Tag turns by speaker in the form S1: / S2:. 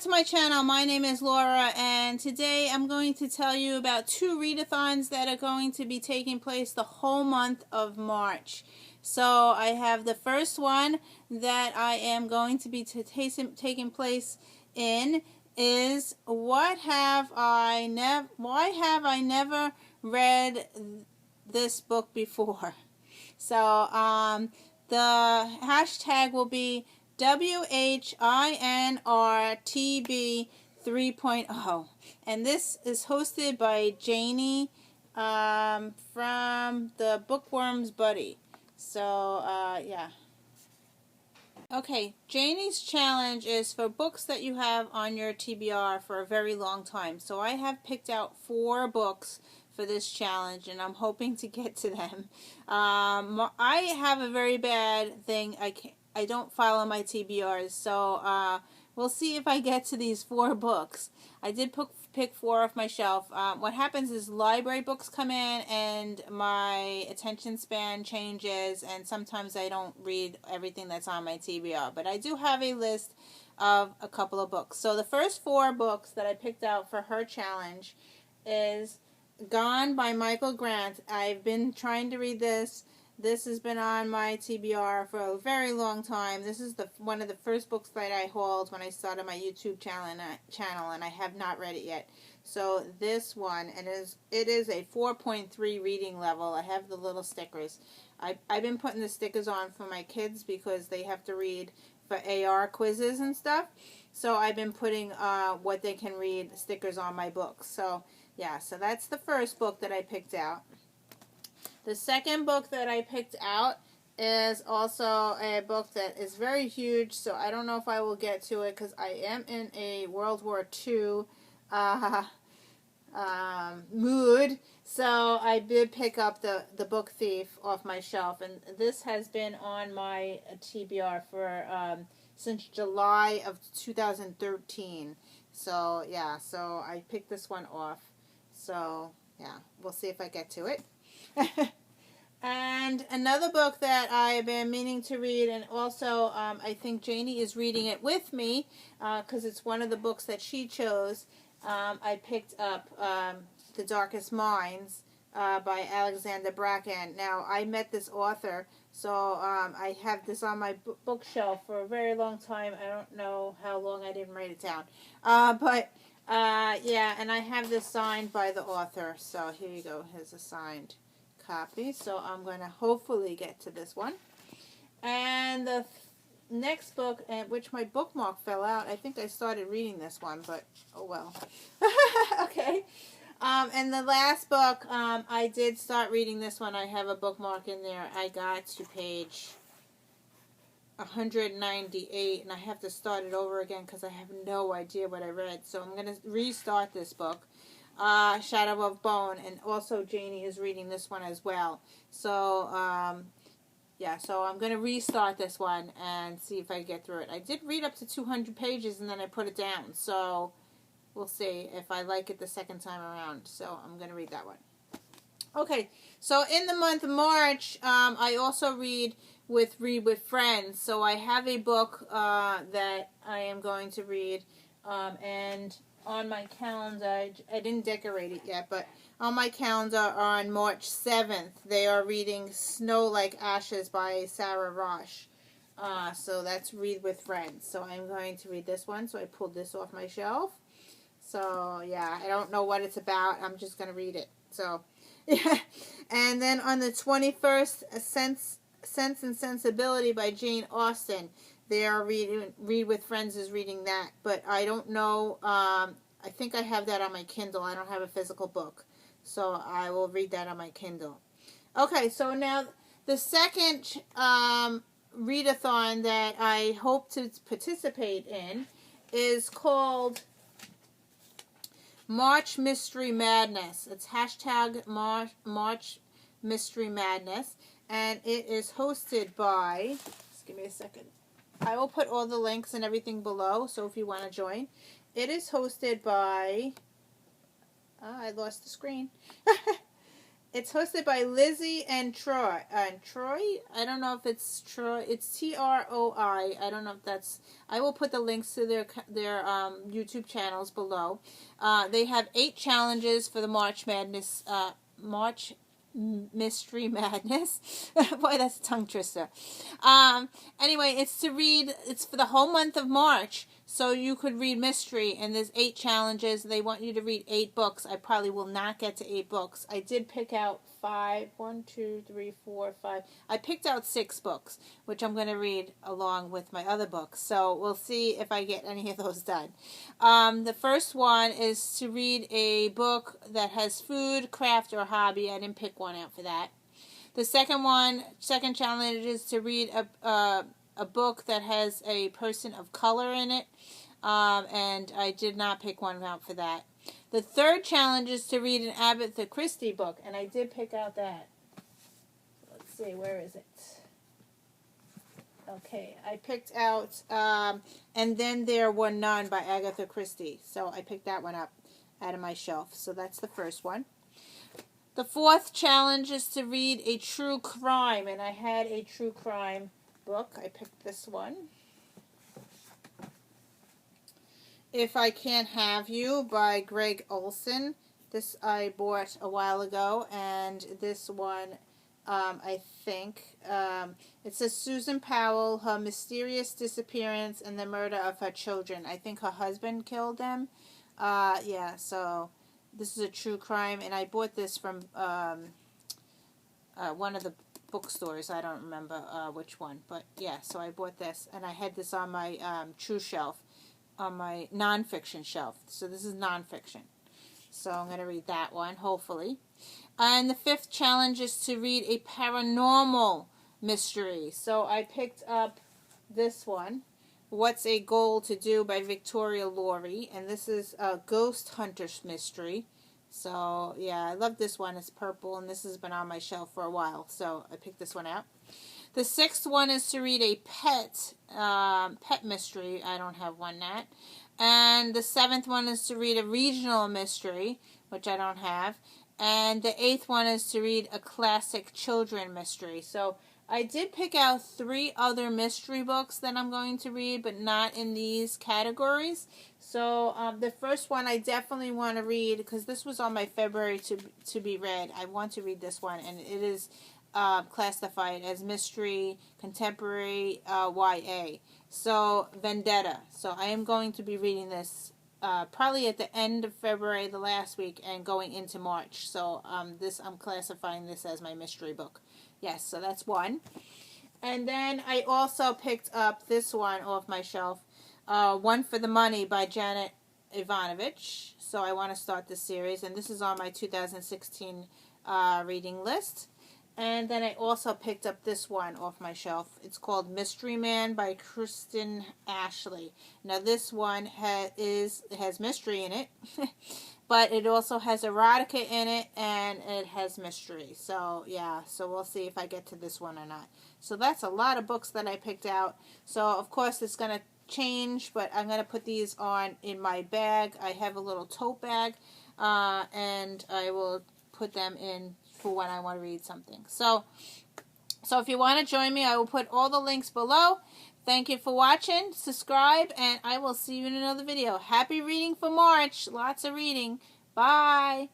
S1: to my channel. My name is Laura, and today I'm going to tell you about 2 readathons that are going to be taking place the whole month of March. So I have the first one that I am going to be taking place in is Why have I never read this book before? So the hashtag will be WHINRTB 3.0, and this is hosted by Janie from the Bookworms Buddy. So yeah. Okay, Janie's challenge is for books that you have on your TBR for a very long time. So I have picked out 4 books for this challenge, and I'm hoping to get to them. I have a very bad thing. I don't follow my TBRs, so we'll see if I get to these 4 books. I did pick 4 off my shelf. What happens is library books come in and my attention span changes, and sometimes I don't read everything that's on my TBR. But I do have a list of a couple of books. So the first 4 books that I picked out for her challenge is Gone by Michael Grant. I've been trying to read this. This has been on my TBR for a very long time. This is one of the first books that I hauled when I started my YouTube channel, and I have not read it yet. So this one, it is a 4.3 reading level. I have the little stickers. I've been putting the stickers on for my kids because they have to read for AR quizzes and stuff. So I've been putting what they can read stickers on my books. So yeah, so that's the first book that I picked out. The second book that I picked out is also a book that is very huge, so I don't know if I will get to it because I am in a World War II mood. So I did pick up the Book Thief off my shelf, and this has been on my TBR for since July of 2013. So yeah, so I picked this one off. So yeah, we'll see if I get to it. And another book that I've been meaning to read, and also I think Janie is reading it with me because it's one of the books that she chose. I picked up The Darkest Minds by Alexander Bracken. Now, I met this author, so I have this on my bookshelf for a very long time. I don't know how long. I didn't write it down. Yeah, and I have this signed by the author. So here you go. Here's a signed copy. So I'm going to hopefully get to this one. And the next book, which my bookmark fell out. I think I started reading this one, but oh well. Okay. And the last book, I did start reading this one. I have a bookmark in there. I got to page 198, and I have to start it over again because I have no idea what I read. So I'm going to restart this book, Shadow of Bone, and also Janie is reading this one as well. So, yeah, so I'm going to restart this one and see if I get through it. I did read up to 200 pages, and then I put it down. So we'll see if I like it the second time around. So I'm going to read that one. Okay, so in the month of March, I also read with friends. So I have a book that I am going to read, and on my calendar, I didn't decorate it yet, but on my calendar on March 7th, they are reading Snow Like Ashes by Sarah Rosh. So that's Read with Friends. So I'm going to read this one, so I pulled this off my shelf. So yeah, I don't know what it's about. I'm just going to read it. So yeah. And then on the 21st, Sense and Sensibility by Jane Austen. They are reading, Read with Friends is reading that. But I don't know, I think I have that on my Kindle. I don't have a physical book. So I will read that on my Kindle. Okay, so now the second readathon that I hope to participate in is called March Mystery Madness. It's hashtag March Mystery Madness, and it is hosted by, just give me a second, I will put all the links and everything below, so if you want to join. It is hosted by, I lost the screen. It's hosted by Lizzie and Troi. Troi? I don't know if it's Troi. It's Troi. I don't know if that's... I will put the links to their YouTube channels below. They have 8 challenges for the March Madness... March Mystery Madness. Boy, that's a tongue twister. Anyway, it's to read... It's for the whole month of March. So you could read mystery, and there's 8 challenges. They want you to read 8 books. I probably will not get to 8 books. I did pick out 5. 1, 2, 3, 4, 5. I picked out 6 books, which I'm going to read along with my other books. So we'll see if I get any of those done. The first one is to read a book that has food, craft, or hobby. I didn't pick one out for that. The second challenge is to read a book that has a person of color in it, and I did not pick one out for that. The third challenge is to read an Agatha Christie book, and I did pick out that. Let's see, where is it? Okay, I picked out And Then There Were None by Agatha Christie, so I picked that one up out of my shelf. So that's the first one. The fourth challenge is to read a true crime, and I had a true crime book. I picked this one. If I Can't Have You by Greg Olson. This I bought a while ago, and this one, I think, it says Susan Powell, her mysterious disappearance and the murder of her children. I think her husband killed them. Yeah, so this is a true crime, and I bought this from one of the bookstores. I don't remember which one, but yeah, so I bought this, and I had this on my true shelf, on my nonfiction shelf. So this is nonfiction. So I'm going to read that one, hopefully. And the fifth challenge is to read a paranormal mystery. So I picked up this one, What's a Goal to Do by Victoria Laurie, and this is a ghost hunter's mystery. So, yeah, I love this one. It's purple, and this has been on my shelf for a while, so I picked this one out. The sixth one is to read a pet mystery. I don't have one yet. And the seventh one is to read a regional mystery, which I don't have. And the eighth one is to read a classic children mystery. So I did pick out 3 other mystery books that I'm going to read, but not in these categories. So the first one I definitely want to read, because this was on my February to be read. I want to read this one, and it is classified as mystery, contemporary, YA. So Vendetta. So I am going to be reading this probably at the end of February, the last week, and going into March. So I'm classifying this as my mystery book. Yes, so that's one. And then I also picked up this one off my shelf, One for the Money by Janet Ivanovich. So I want to start this series, and this is on my 2016 reading list. And then I also picked up this one off my shelf. It's called Mystery Man by Kristen Ashley. Now this one has mystery in it, but it also has erotica in it, and it has mystery. So yeah, so we'll see if I get to this one or not. So that's a lot of books that I picked out. So of course it's going to change, but I'm going to put these on in my bag. I have a little tote bag, and I will put them in for when I want to read something. So if you want to join me, I will put all the links below. Thank you for watching. Subscribe, and I will see you in another video. Happy reading for March. Lots of reading. Bye.